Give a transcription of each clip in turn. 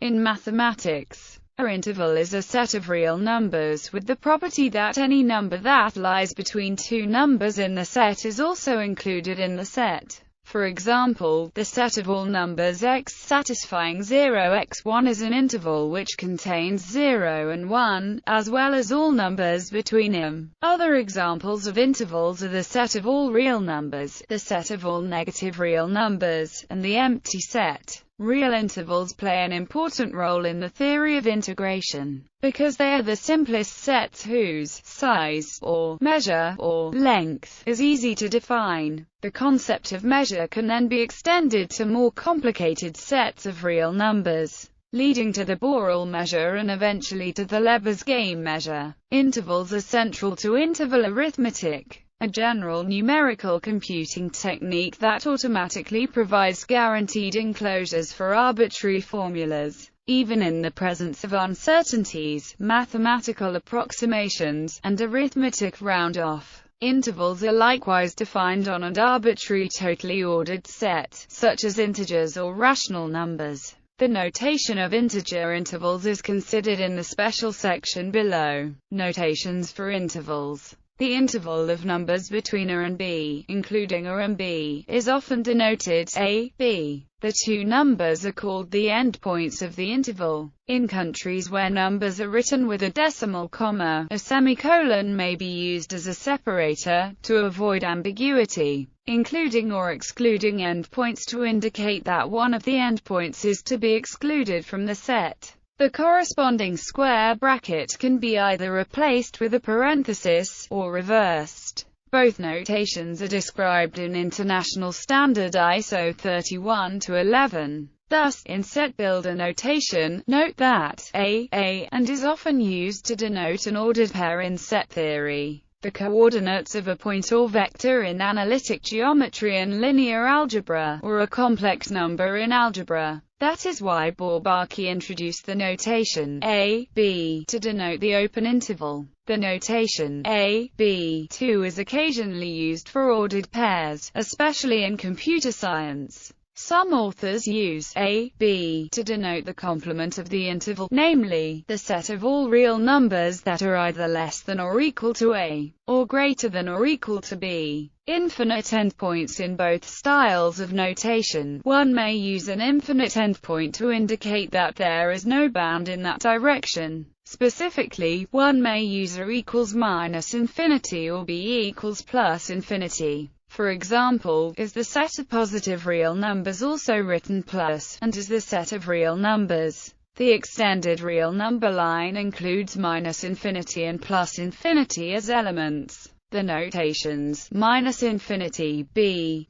In mathematics, an interval is a set of real numbers with the property that any number that lies between two numbers in the set is also included in the set. For example, the set of all numbers x satisfying 0 x1 is an interval which contains 0 and 1, as well as all numbers between them. Other examples of intervals are the set of all real numbers, the set of all negative real numbers, and the empty set. Real intervals play an important role in the theory of integration, because they are the simplest sets whose size, or measure, or length, is easy to define. The concept of measure can then be extended to more complicated sets of real numbers, leading to the Borel measure and eventually to the Lebesgue measure. Intervals are central to interval arithmetic, a general numerical computing technique that automatically provides guaranteed enclosures for arbitrary formulas. Even in the presence of uncertainties, mathematical approximations, and arithmetic round-off, intervals are likewise defined on an arbitrary totally ordered set, such as integers or rational numbers. The notation of integer intervals is considered in the special section below. Notations for intervals. The interval of numbers between a and b, including a and b, is often denoted a, b. The two numbers are called the endpoints of the interval. In countries where numbers are written with a decimal comma, a semicolon may be used as a separator, to avoid ambiguity, including or excluding endpoints to indicate that one of the endpoints is to be excluded from the set. The corresponding square bracket can be either replaced with a parenthesis, or reversed. Both notations are described in International Standard ISO 31-11. Thus, in set builder notation, note that a and is often used to denote an ordered pair in set theory. The coordinates of a point or vector in analytic geometry and linear algebra, or a complex number in algebra. That is why Bourbaki introduced the notation a, b to denote the open interval. The notation a, b, too, is occasionally used for ordered pairs, especially in computer science. Some authors use a, b to denote the complement of the interval, namely, the set of all real numbers that are either less than or equal to a, or greater than or equal to b. Infinite endpoints. In both styles of notation, one may use an infinite endpoint to indicate that there is no bound in that direction. Specifically, one may use a equals minus infinity or b equals plus infinity. For example, is the set of positive real numbers also written plus, and is the set of real numbers? The extended real number line includes minus infinity and plus infinity as elements. The notations minus infinity b,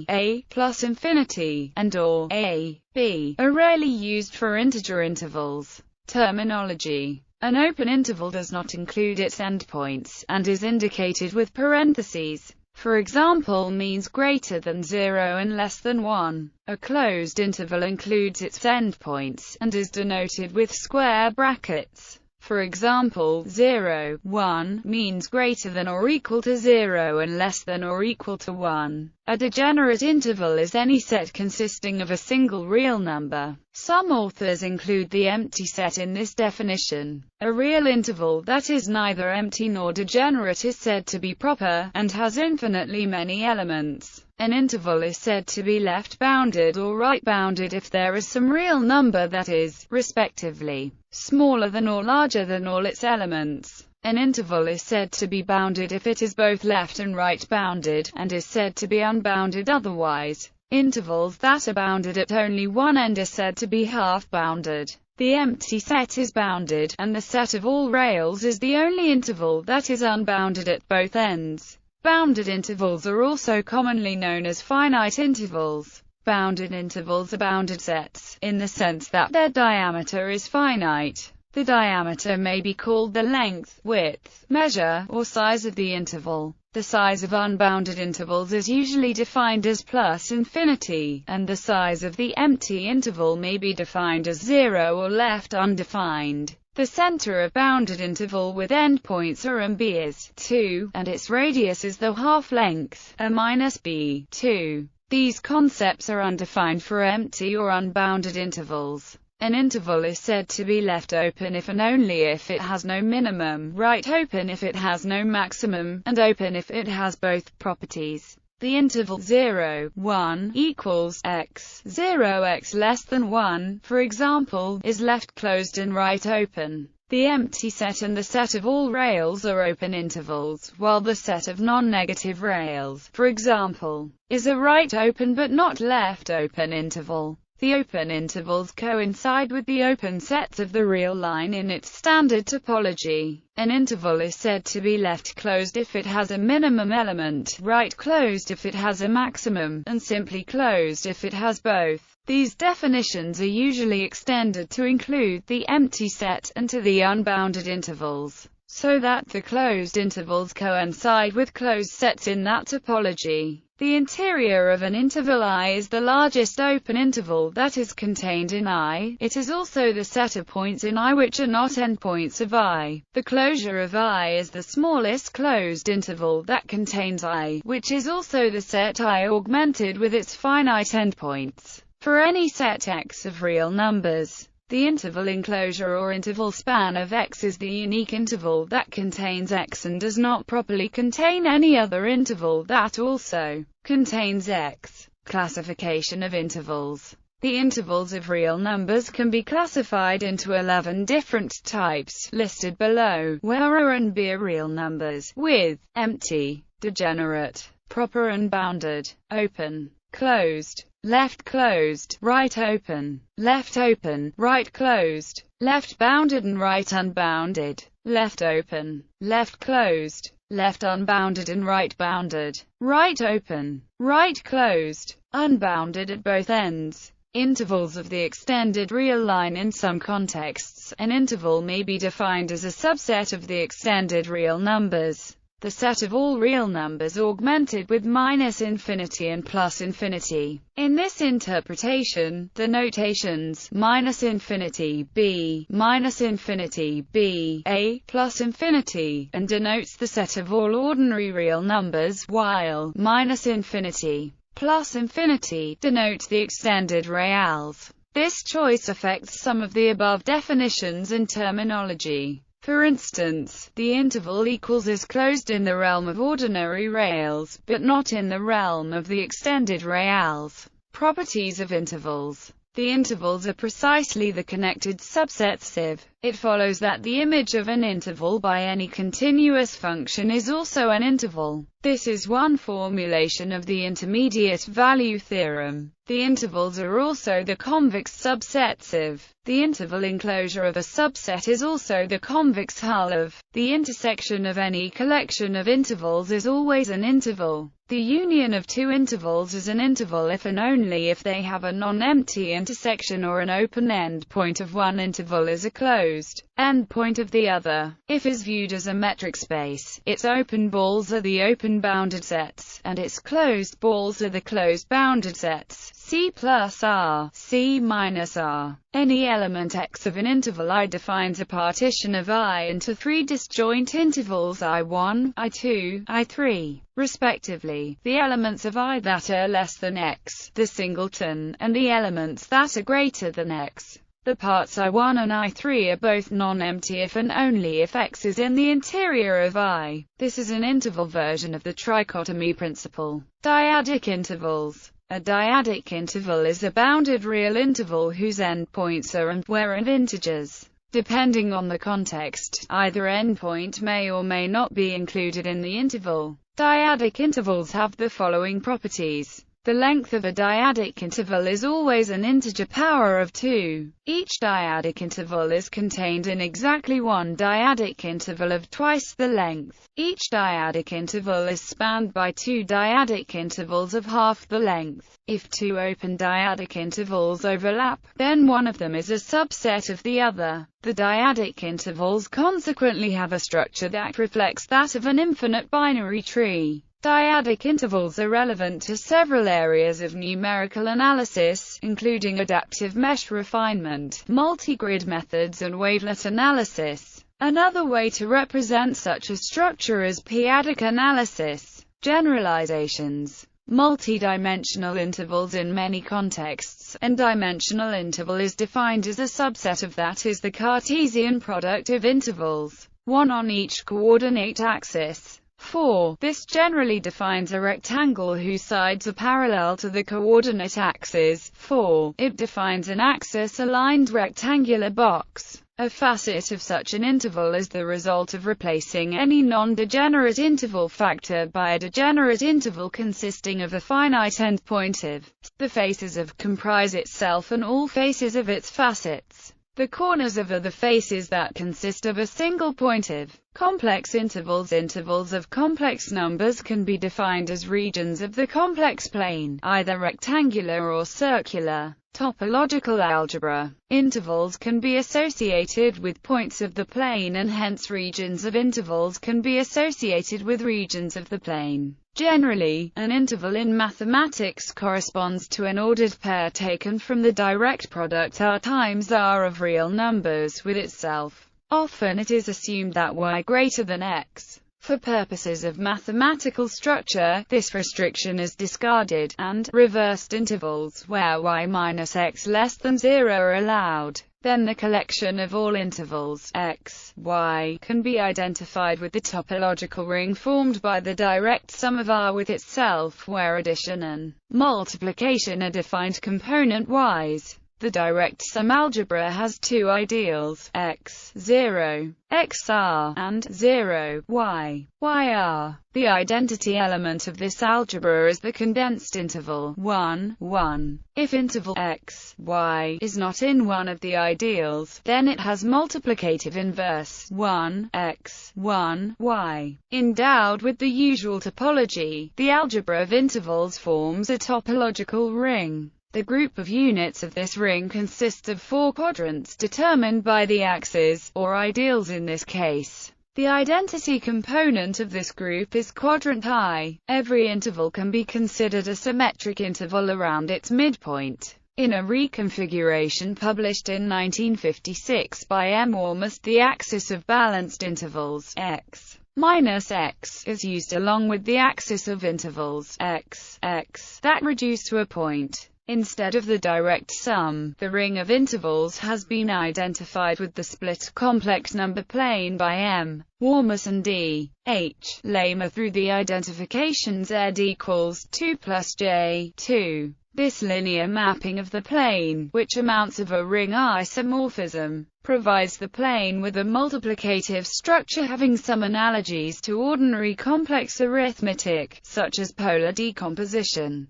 a, plus infinity, and or a, b are rarely used for integer intervals. Terminology. An open interval does not include its endpoints, and is indicated with parentheses. For example, means greater than 0 and less than 1. A closed interval includes its endpoints, and is denoted with square brackets. For example, 0, 1 means greater than or equal to 0 and less than or equal to 1. A degenerate interval is any set consisting of a single real number. Some authors include the empty set in this definition. A real interval that is neither empty nor degenerate is said to be proper, and has infinitely many elements. An interval is said to be left-bounded or right-bounded if there is some real number that is, respectively, smaller than or larger than all its elements. An interval is said to be bounded if it is both left and right-bounded, and is said to be unbounded otherwise. Intervals that are bounded at only one end are said to be half-bounded. The empty set is bounded, and the set of all rails is the only interval that is unbounded at both ends. Bounded intervals are also commonly known as finite intervals. Bounded intervals are bounded sets, in the sense that their diameter is finite. The diameter may be called the length, width, measure, or size of the interval. The size of unbounded intervals is usually defined as plus infinity, and the size of the empty interval may be defined as 0 or left undefined. The center of bounded interval with endpoints a and b is 2, and its radius is the half-length, a minus b, 2. These concepts are undefined for empty or unbounded intervals. An interval is said to be left open if and only if it has no minimum, right open if it has no maximum, and open if it has both properties. The interval 0, 1 equals x, 0 x less than 1, for example, is left closed and right open. The empty set and the set of all rails are open intervals, while the set of non-negative rails, for example, is a right open but not left open interval. The open intervals coincide with the open sets of the real line in its standard topology. An interval is said to be left closed if it has a minimum element, right closed if it has a maximum, and simply closed if it has both. These definitions are usually extended to include the empty set and to the unbounded intervals, so that the closed intervals coincide with closed sets in that topology. The interior of an interval I is the largest open interval that is contained in I. It is also the set of points in I which are not endpoints of I. The closure of I is the smallest closed interval that contains I, which is also the set I augmented with its finite endpoints. For any set X of real numbers, the interval enclosure or interval span of X is the unique interval that contains X and does not properly contain any other interval that also contains X. Classification of intervals. The intervals of real numbers can be classified into 11 different types, listed below, where A and B are real numbers, with empty, degenerate, proper and bounded, open, closed, left closed, right open, right closed, left bounded and right unbounded, left open, left closed, left unbounded and right bounded, right open, right closed, unbounded at both ends. Intervals of the extended real line. In some contexts, an interval may be defined as a subset of the extended real numbers. The set of all real numbers augmented with -infinity and +infinity. In this interpretation, the notations -infinity b, -infinity b, a, +infinity, and denotes the set of all ordinary real numbers, while -infinity, +infinity, denotes the extended reals. This choice affects some of the above definitions and terminology. For instance, the interval equals is closed in the realm of ordinary reals, but not in the realm of the extended reals. Properties of intervals. The intervals are precisely the connected subsets if. It follows that the image of an interval by any continuous function is also an interval. This is one formulation of the intermediate value theorem. The intervals are also the convex subsets if. The interval enclosure of a subset is also the convex hull of. The intersection of any collection of intervals is always an interval. The union of two intervals is an interval if and only if they have a non-empty intersection or an open endpoint of one interval is a closed endpoint of the other. If is viewed as a metric space, its open balls are the open bounded sets, and its closed balls are the closed bounded sets. C plus R, C minus R. Any element X of an interval I defines a partition of I into three disjoint intervals I1, I2, I3, respectively. The elements of I that are less than X, the singleton, and the elements that are greater than X. The parts I1 and I3 are both non-empty if and only if X is in the interior of I. This is an interval version of the trichotomy principle. Diadic intervals. A diadic interval is a bounded real interval whose endpoints are and where and integers. Depending on the context, either endpoint may or may not be included in the interval. Diadic intervals have the following properties. The length of a diadic interval is always an integer power of 2. Each diadic interval is contained in exactly one diadic interval of twice the length. Each diadic interval is spanned by two diadic intervals of half the length. If two open diadic intervals overlap, then one of them is a subset of the other. The diadic intervals consequently have a structure that reflects that of an infinite binary tree. Diadic intervals are relevant to several areas of numerical analysis, including adaptive mesh refinement, multigrid methods and wavelet analysis. Another way to represent such a structure is p-adic analysis. Generalizations. multi-dimensional intervals in many contexts. An dimensional interval is defined as a subset of, that is, the Cartesian product of intervals, one on each coordinate axis. 4. This generally defines a rectangle whose sides are parallel to the coordinate axes. 4. It defines an axis-aligned rectangular box. A facet of such an interval is the result of replacing any non-degenerate interval factor by a degenerate interval consisting of a finite endpoint of the faces of comprise itself and all faces of its facets. The corners of are the faces that consist of a single point of complex intervals. Intervals of complex numbers can be defined as regions of the complex plane, either rectangular or circular. Topological algebra. Intervals can be associated with points of the plane, and hence regions of intervals can be associated with regions of the plane. Generally, an interval in mathematics corresponds to an ordered pair taken from the direct product R times R of real numbers with itself. Often it is assumed that y greater than x. For purposes of mathematical structure, this restriction is discarded, and reversed intervals where y minus x less than 0 are allowed. Then the collection of all intervals x, y can be identified with the topological ring formed by the direct sum of R with itself, where addition and multiplication are defined component-wise. The direct sum algebra has two ideals, x, 0, xr, and 0, y, yr. The identity element of this algebra is the condensed interval 1, 1. If interval x, y is not in one of the ideals, then it has multiplicative inverse 1, x, 1, y. Endowed with the usual topology, the algebra of intervals forms a topological ring. The group of units of this ring consists of four quadrants determined by the axes, or ideals in this case. The identity component of this group is quadrant I. Every interval can be considered a symmetric interval around its midpoint. In a reconfiguration published in 1956 by M. Almost, the axis of balanced intervals, x minus x, is used along with the axis of intervals, x, x, that reduce to a point. Instead of the direct sum, the ring of intervals has been identified with the split complex number plane by M. Warmus and D. H. Lamer through the identification Z equals 2 plus J, 2. This linear mapping of the plane, which amounts of a ring isomorphism, provides the plane with a multiplicative structure having some analogies to ordinary complex arithmetic, such as polar decomposition.